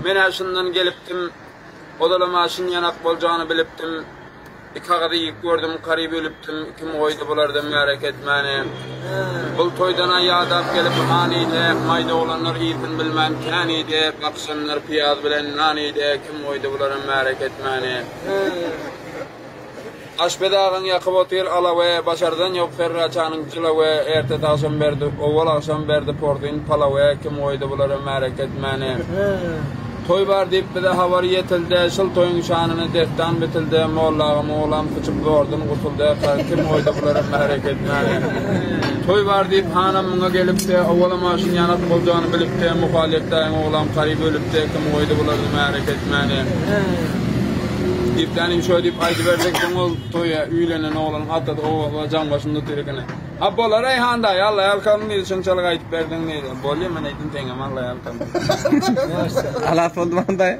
Men aşından gelipdim, odalama aşın yanak bolacağını bilipdim. Kağıdı yiyip gördüm, karıyı bölüptüm, kim oydu bulardan merak etmeni. Bul toydan ayadap gelip haniyde, mayda olanlar iyidin bilmem kaniyde, kapsamlar piyaz bilen naniyde, kim oydu bulardan merak etmeni. Aşpedağın yakıp otur alavaya, başardan yok ferraçanın cilavaya, erte tağsan berdi, oval akşam berdi portuin palavaya, kim oydu bulardan merak etmeni. Toy var deyip bir de havar yetildi, şıl toyun şanını deftan bitildi, mollağım oğlan fıçıp gördün kutuldu, kim oydu bulardan merak etmeni. Toy var deyip hanımına gelip de, ovalamaşın yanak bolacağını bilip de, muhaliften oğlan karıyı bölüp de, kim oydu bulardan merak etmeni. Diptanim şöyle deyip aydı verecektim ol toya üylenen oğlanın hatta da o can başında türekene. Ha bola Reyhan'da yalla yalkanın neydi şunçalık aytıp verdin neydi. Bolya men aytın tengem Allah yalkanın. Alat oldu banda ya.